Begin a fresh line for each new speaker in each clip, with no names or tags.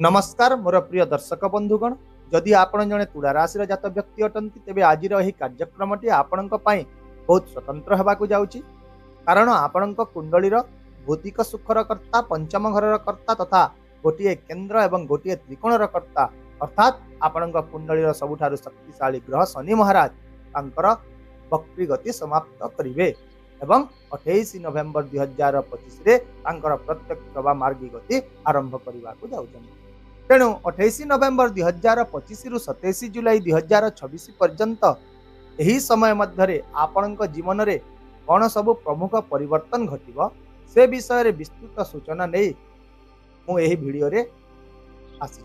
नमस्कार मोर प्रिय दर्शक बंधुगण, जदि आपण जड़े तुला राशि जात व्यक्ति अटंती तेबे आज कार्यक्रम आपण बहुत स्वतंत्र होगा जाऊँगी। कारण आपण कुंडली भौतिक सुखर कर्ता, पंचम घर कर्ता तथा गोटे केन्द्र एवं गोटे त्रिकोणर कर्ता अर्थात आपण कुंडली सबुठारु शक्तिशाली ग्रह शनि महाराज तांकर वक्री गति समाप्त करेंगे एवं 28 नवेम्बर 2025 रे तांकर प्रत्यक्ष वा मार्गी गति आरंभ करने को जाउछन। तेणु 28 नवेम्बर 2025 रु 27 जुलाई 2026 पर्यंत यही समय मध्य आपण जीवन में कौन सब प्रमुख परिवर्तन घटिव से विषय रे विस्तृत सूचना नहीं मुझे भिडियो रे आसी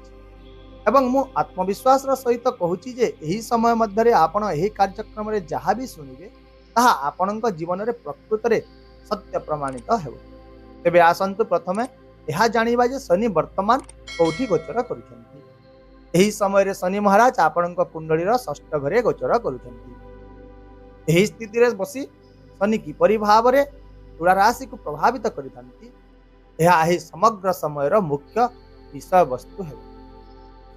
एवं मु आत्मविश्वास सहित कहूची जे यही समय मध्य आपण यही कार्यक्रम रे जहाँ भी शुणिबे ताहा आपण जीवन में प्रकृत रे सत्य प्रमाणित हेबो। तेबे आसंतु प्रथमे यह जानिबा जे शनि वर्तमान कौठी गोचर करुछन्ति। एही समय रे शनि महाराज आपण कुंडली षष्ठ घरे गोचर करुछन्ति। एही स्थिति रे बसी शनि किपरि भाव रे तुला राशि को प्रभावित करिथांति यह एही समग्र समय मुख्य विषय वस्तु है।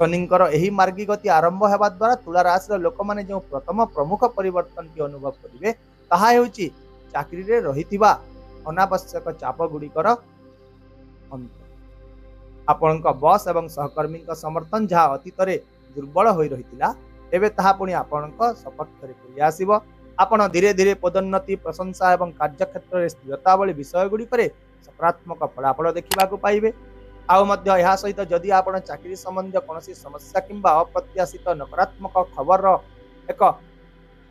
शनिंकर एही मार्गी गति आरंभ हेबा द्वारा तुला राशि लोक माने जो प्रथम प्रमुख परिवर्तन की अनुभव करिवे ताहा हेउची चाकरी रे रहिथिबा अनावश्यक चाप गुड़िकर आपण बॉस एवं सहकर्मी समर्थन जहाँ अतीत दुर्बल हो रही तेबे ताहा पुणी आपण सपक्ष रे आसीबो। आपण धीरे धीरे पदोन्नति प्रशंसा एवं कार्यक्षेत्र में स्थिरता भली विषय गुड़िक सकारात्मक फलाफल देखा पाइबे। आउ मध्य यह सहित जदि आपण चाकरी संबंधी कौन समस्या किंबा अप्रत्याशित नकारात्मक खबर एक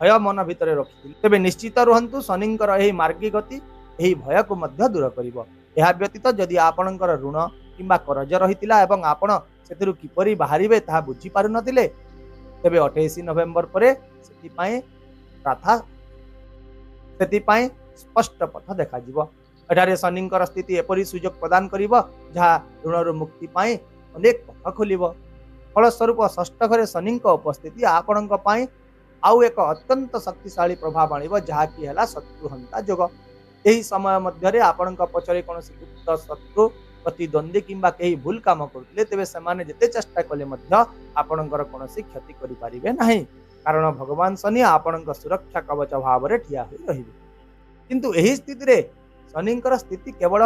भय मन भितर रखी तेबे निश्चित रुहंतु शनिंकर एही मार्गी गति एही भय को मध्य दूर करिवो। यह व्यतीत जदि आपणकर ऋण किंबा करज रही आपण से किपरि बाहरिबे ताहा बुझी पारु नथिले तेबे 28 नवेम्बर पर स्पष्ट पथ देखा जिवो। एठारे शनिंकर स्थिति एपरि सुयोग प्रदान करिवो जहाँ ऋण मुक्ति पाए अनेक पथ खोलिवो। फलस्वरूप षष्ठ घरे शनिंक उपस्थिति आपण आउ एक अत्यंत शक्तिशाली प्रभाव आनिबो जहाँ कि हैला शत्रुहंता जोग। यही समय मध्य आपण पछरे कौन गुप्त शत्रु प्रतिद्वंदी किंबा कहीं भूल काम करते तेबे सेमाने जेते चेष्टा कले मध्य आपणकर कौन क्षति करि पारिबे नाही। कारण भगवान शनि आपण सुरक्षा कवच भाव में ठिया होई रहिबे। किंतु एही स्थिति रे शनिंकर स्थिति केवल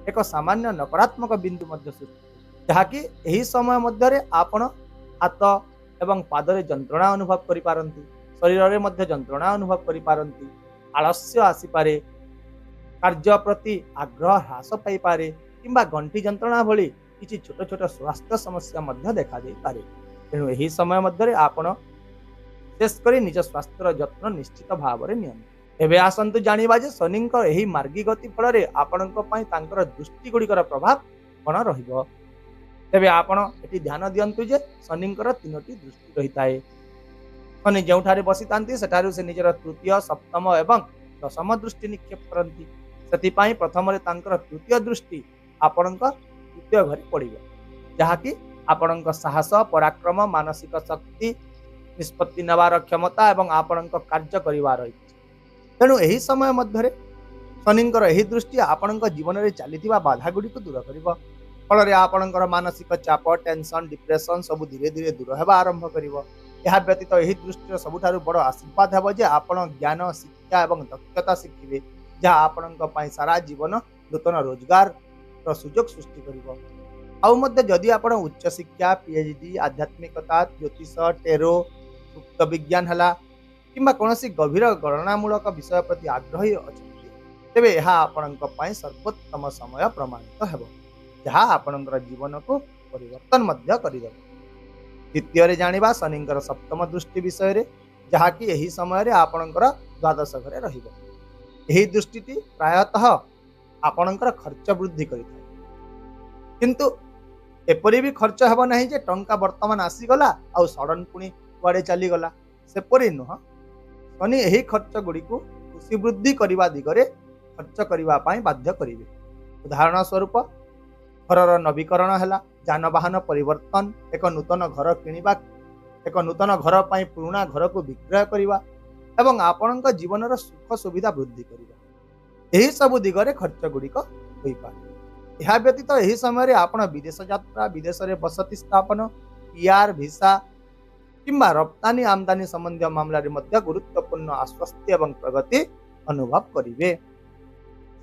एक सामान्य नकारात्मक बिंदु मध्य सृष्टि जहाँ कि एही समय मध्य आपण हाथ एवं पादरे जंत्रणा अनुभव करि पारंती, शरीर रे मध्य जंत्रणा अनुभव करि पारंती, आलस्य आसी पारे, कार्य प्रति आग्रह ह्रास पाई पारे किंबा गंटी जंत्रणा भली किसी छोट छोट स्वास्थ्य समस्या मध्य देखा दे पारे। तेणु यही समय मध्य आपण विशेषकर निज स्वास्थ्यर जत्न निश्चित भाव में नियंत्रण। एबे आसंतु जानिबा जे शनिंकर एही मार्गी गति फल रे आपणक पई तांकर दृष्टि गुड़िकर प्रभाव कौन रहिबो। तेबे आपण एटी ध्यान दियंतु जे शनिंकर तीनोटी दृष्टि रहिताए। शनि जोठारे बसितांती सेठारु से निजर तृतीय सप्तम एवं दशम दृष्टि निक्षेप करती। सेतिपाई प्रथम रे तांकर तृतीय दृष्टि आपणक तृतीय घरे पड़िबो जहाँ कि आपणक साहस, पराक्रम, मानसिक शक्ति, निष्पत्ति नेबार क्षमता एवं आपणक कार्य करिवार इच्छा। तेणु यही समय मध्य शनिंकर यही दृष्टि आपणक जीवन में चलीथिबा बाधा गुड़ी को दूर करिवो। फल आपणकर मानसिक चाप, टेंशन, डिप्रेशन सब धीरे धीरे दूर होगा आरंभ करिवो। यह व्यतीत यही दृष्टि सबुठारु बड़ आशीर्वाद हेबो जे आपण ज्ञान, शिक्षा एवं दक्षता शिखिबे जहाँ आपणक पई सारा जीवन नूतन रोजगार सुजोग सृष्टि करिवो। आउ मध्य जदि आपण उच्च शिक्षा, पीएचडी, आध्यात्मिकता, ज्योतिष, टेरो, गुप्त विज्ञान हला किंबा कौनसी गभीर गणनामूलक विषय प्रति आग्रही अछंती तेबे यह आपणक पई सर्वोत्तम समय प्रमाणित हेबो जहाँ आपणकर जीवन को परिवर्तन मध्य करिदेबो। द्वितीय रे जानिबा शनिंकर सप्तम दृष्टि विषय रे जहाँ कि यही समय रे आपणकर द्वादश घरे रहिबो। यही दृष्टिटी प्रायतः आपणकर खर्च वृद्धि करिଥାଏ। किंतु एपरी भी खर्च हेबो नाही जे टंका वर्तमान आसीगला आ सडन पुणी कुआडे चलीगला सेपरी नुह। शनि यही खर्च गुड़ी को खुशी वृद्धि करने दिगरे खर्च करने बाध्य करेंगे। उदाहरण स्वरूप घर नवीकरण है, जानवाहन परिवर्तन, एक नूतन घर किणवा, एक नूतन घर पर पुराणा घर को विक्रय करवा एवं आपण जीवन सुख सुविधा वृद्धि करवा। यही सब दिगरे खर्च गुड़िक हो पारे। ଏହା ବ୍ୟତୀତ ଏହି ସମୟରେ ଆପଣ ବିଦେଶ ଯାତ୍ରା, ବିଦେଶରେ ବସତି ସ୍ଥାପନ, ପିଆର ଭିସା କିମ୍ବା ରପ୍ତାନି ଆମଦାନୀ ସମ୍ବନ୍ଧୀୟ ମାମଲାରେ ମଧ୍ୟ ଗୁରୁତ୍ୱପୂର୍ଣ୍ଣ ଆଶ୍ୱସ୍ତି ଏବଂ ପ୍ରଗତି ଅନୁଭବ କରିବେ।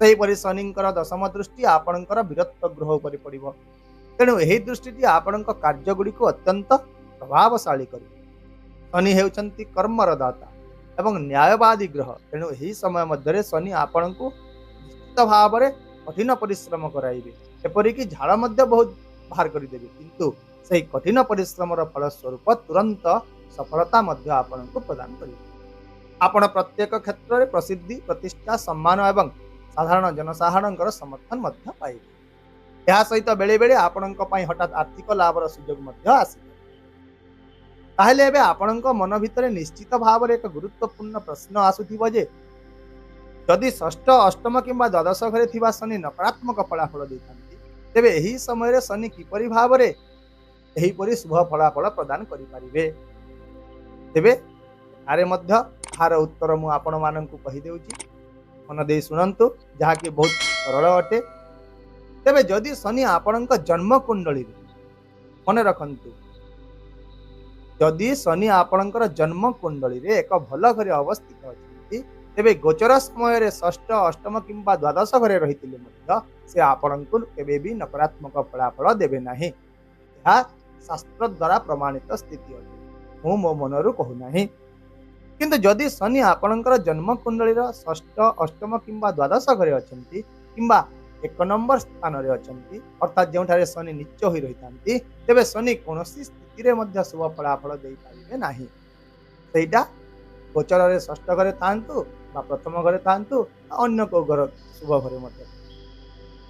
ସେହିପରି ଶନିଙ୍କର ଦଶମ ଦୃଷ୍ଟି ଆପଣଙ୍କର ବୀରତ୍ୱ ଗୃହ ଉପରେ ପଡ଼ିବ। ତେଣୁ ଏହି ଦୃଷ୍ଟିଟି ଆପଣଙ୍କ କାର୍ଯ୍ୟଗୁଡ଼ିକୁ ଅତ୍ୟନ୍ତ ପ୍ରଭାବଶାଳୀ କରିବ। ଶନି ହେଉଛନ୍ତି କର୍ମର ଦାତା ଏବଂ ନ୍ୟାୟବାଦୀ ଗ୍ରହ। ତେଣୁ ଏହି ସମୟ ମଧ୍ୟରେ ଶନି ଆପଣଙ୍କୁ ନିଶ୍ଚିତ ଭାବରେ କଠିନ ପରିଶ୍ରମ କରାଇବେ, ଏପରିକି ଝାଳ ମଧ୍ୟ ବହୁତ ବାହାର କରିଦେବେ, କିନ୍ତୁ ସେହି କଠିନ ପରିଶ୍ରମର ଫଳସ୍ୱରୂପ ତୁରନ୍ତ ସଫଳତା ମଧ୍ୟ ଆପଣଙ୍କୁ ପ୍ରଦାନ କରିବେ। ଆପଣ ପ୍ରତ୍ୟେକ କ୍ଷେତ୍ରରେ ପ୍ରସିଦ୍ଧି, ପ୍ରତିଷ୍ଠା, ସମ୍ମାନ ଏବଂ ସାଧାରଣ ଜନସାଧାରଣଙ୍କର ସମର୍ଥନ ମଧ୍ୟ ପାଇବେ। ଏହା ସହିତ ବେଳେବେଳେ ଆପଣଙ୍କ ପାଇଁ ହଠାତ୍ ଆର୍ଥିକ ଲାଭର ସୁଯୋଗ ମଧ୍ୟ ଆସିବ। ତାହେଲେ ଏବେ ଆପଣଙ୍କ ମନ ଭିତରେ ନିଶ୍ଚିତ ଭାବରେ ଏକ ଗୁରୁତ୍ୱପୂର୍ଣ୍ଣ ପ୍ରଶ୍ନ ଆସୁଥିବ ଯେ ଯଦି ଷଷ୍ଠ, ଅଷ୍ଟମ କିମ୍ବା ଦ୍ୱାଦଶ ଘରେ ଥିବା ଶନି ନକାରାତ୍ମକ ଫଳାଫଳ ଦେଇଥାନ୍ତି, ତେବେ ଏହି ସମୟରେ ଶନି କିପରି ଭାବରେ ଏହିପରି ଶୁଭ ଫଳାଫଳ ପ୍ରଦାନ କରିପାରିବେ? ତେବେ ଏଠାରେ ମଧ୍ୟ ଏହାର ଉତ୍ତର ମୁଁ ଆପଣମାନଙ୍କୁ କହିଦେଉଛି, ମନ ଦେଇ ଶୁଣନ୍ତୁ, ଯାହାକି ବହୁତ ସରଳ ଅଟେ। ତେବେ ଯଦି ଶନି ଆପଣଙ୍କ ଜନ୍ମ କୁଣ୍ଡଳୀରେ, ମନେ ରଖନ୍ତୁ, ଯଦି ଶନି ଆପଣଙ୍କର ଜନ୍ମ କୁଣ୍ଡଳୀରେ ଏକ ଭଲ ଘରେ ଅବସ୍ଥିତ ଅଛନ୍ତି, ତେବେ ଗୋଚର ସମୟରେ ଷଷ୍ଠ, ଅଷ୍ଟମ କିମ୍ବା ଦ୍ୱାଦଶ ଘରେ ରହିଥିଲେ ମଧ୍ୟ ସେ ଆପଣଙ୍କୁ କେବେ ବି ନକାରାତ୍ମକ ଫଳାଫଳ ଦେବେ ନାହିଁ। ଏହା ଶାସ୍ତ୍ର ଦ୍ୱାରା ପ୍ରମାଣିତ ସ୍ଥିତି ଅଟେ, ମୁଁ ମୋ ମନରୁ କହୁନାହିଁ। କିନ୍ତୁ ଯଦି ଶନି ଆପଣଙ୍କର ଜନ୍ମ କୁଣ୍ଡଳୀର ଷଷ୍ଠ, ଅଷ୍ଟମ କିମ୍ବା ଦ୍ୱାଦଶ ଘରେ ଅଛନ୍ତି କିମ୍ବା 1 ନମ୍ବର ସ୍ଥାନରେ ଅଛନ୍ତି, ଅର୍ଥାତ୍ ଯେଉଁଠାରେ ଶନି ନୀଚ ହୋଇ ରହିଥାନ୍ତି, ତେବେ ଶନି କୌଣସି ସ୍ଥିତିରେ ମଧ୍ୟ ଶୁଭ ଫଳାଫଳ ଦେଇପାରିବେ ନାହିଁ। ସେଇଟା ଗୋଚରରେ ଷଷ୍ଠ ଘରେ ଥାଆନ୍ତୁ ବା ପ୍ରଥମ ଘରେ ଥାଆନ୍ତୁ, ଅନ୍ୟ କେଉଁ ଘର ଶୁଭ ଘରେ ମଧ୍ୟ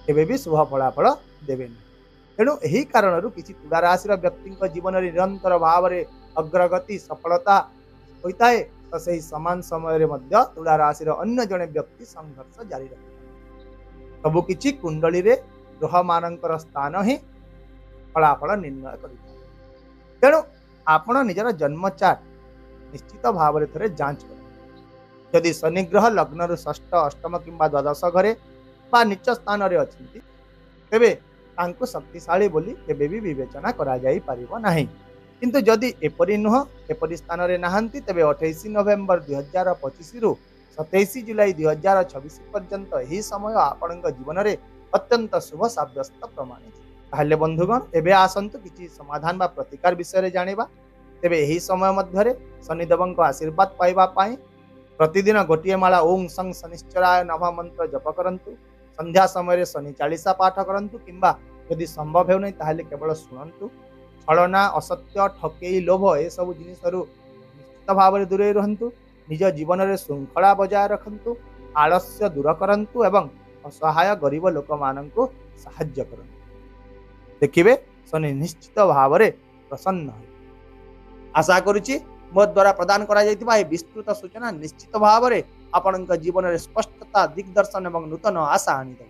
କେବେ ବି ଶୁଭ ଫଳାଫଳ ଦେବେନି। ତେଣୁ ଏହି କାରଣରୁ କିଛି ତୁଳା ରାଶିର ବ୍ୟକ୍ତିଙ୍କ ଜୀବନରେ ନିରନ୍ତର ଭାବରେ ଅଗ୍ରଗତି, ସଫଳତା ହୋଇଥାଏ, ତ ସେହି ସମାନ ସମୟରେ ମଧ୍ୟ ତୁଳା ରାଶିର ଅନ୍ୟ ଜଣେ ବ୍ୟକ୍ତି ସଂଘର୍ଷ ଜାରି ରଖିଥାଏ। ସବୁକିଛି କୁଣ୍ଡଳୀରେ ଗ୍ରହମାନଙ୍କର ସ୍ଥାନ ହିଁ ଫଳାଫଳ ନିର୍ଣ୍ଣୟ କରିଥାଏ। ତେଣୁ ଆପଣ ନିଜର ଜନ୍ମ ଚାର୍ଟ ନିଶ୍ଚିତ ଭାବରେ ଥରେ ଯାଞ୍ଚ କରନ୍ତୁ। ଯଦି ଶନି ଗ୍ରହ ଲଗ୍ନରୁ ଷଷ୍ଠ, ଅଷ୍ଟମ କିମ୍ବା ଦ୍ୱାଦଶ ଘରେ ବା ନିଚ ସ୍ଥାନରେ ଅଛନ୍ତି, ତେବେ ତାଙ୍କୁ ଶକ୍ତିଶାଳୀ ବୋଲି କେବେ ବି ବିବେଚନା କରାଯାଇପାରିବ ନାହିଁ। କିନ୍ତୁ ଯଦି ଏପରି ନୁହଁ, ଏପରି ସ୍ଥାନରେ ନାହାନ୍ତି, ତେବେ 28 ନଭେମ୍ବର 2025ରୁ 27 ଜୁଲାଇ 2026 ପର୍ଯ୍ୟନ୍ତ ଏହି ସମୟ ଆପଣଙ୍କ ଜୀବନରେ ଅତ୍ୟନ୍ତ ଶୁଭ ସାବ୍ୟସ୍ତ ପ୍ରମାଣିତ। ତାହେଲେ ବନ୍ଧୁଗଣ, ଏବେ ଆସନ୍ତୁ କିଛି ସମାଧାନ ବା ପ୍ରତିକାର ବିଷୟରେ ଜାଣିବା। ତେବେ ଏହି ସମୟ ମଧ୍ୟରେ ଶନିଦେବଙ୍କ ଆଶୀର୍ବାଦ ପାଇବା ପାଇଁ ପ୍ରତିଦିନ ଗୋଟିଏ ମାଳା ଓಂ ସଂ ଶନିଶ୍ଚରାୟ ନମଃ ମନ୍ତ୍ର ଜପ କରନ୍ତୁ। ସନ୍ଧ୍ୟା ସମୟରେ ଶନି ଚାଳିଶା ପାଠ କରନ୍ତୁ, କିମ୍ବା ଯଦି ସମ୍ଭବ ହେଉନାହିଁ ତାହେଲେ କେବଳ ଶୁଣନ୍ତୁ। ଛଳନା, ଅସତ୍ୟ, ଠକେଇ, ଲୋଭ ଏସବୁ ଜିନିଷରୁ ନିଶ୍ଚିତ ଭାବରେ ଦୂରେଇ ରୁହନ୍ତୁ। ନିଜ ଜୀବନରେ ଶୃଙ୍ଖଳା ବଜାୟ ରଖନ୍ତୁ, ଆଳସ୍ୟ ଦୂର କରନ୍ତୁ ଏବଂ ଅସହାୟ ଗରିବ ଲୋକମାନଙ୍କୁ ସାହାଯ୍ୟ କରନ୍ତୁ। ଦେଖିବେ ଶନି ନିଶ୍ଚିତ ଭାବରେ ପ୍ରସନ୍ନ ହେବେ। ଆଶା କରୁଛି ମୋ ଦ୍ୱାରା ପ୍ରଦାନ କରାଯାଇଥିବା ଏହି ବିସ୍ତୃତ ସୂଚନା ନିଶ୍ଚିତ ଭାବରେ ଆପଣଙ୍କ ଜୀବନରେ ସ୍ପଷ୍ଟତା, ଦିଗ୍ଦର୍ଶନ ଏବଂ ନୂତନ ଆଶା ଆଣିଦେବ।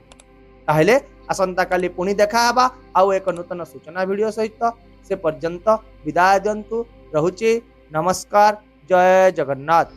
ତାହେଲେ ଆସନ୍ତାକାଲି ପୁଣି ଦେଖା ହେବା ଆଉ ଏକ ନୂତନ ସୂଚନା ଭିଡ଼ିଓ ସହିତ। ସେ ପର୍ଯ୍ୟନ୍ତ ବିଦାୟ ଦିଅନ୍ତୁ। ରହୁଛି। ନମସ୍କାର। ଜୟ ଜଗନ୍ନାଥ।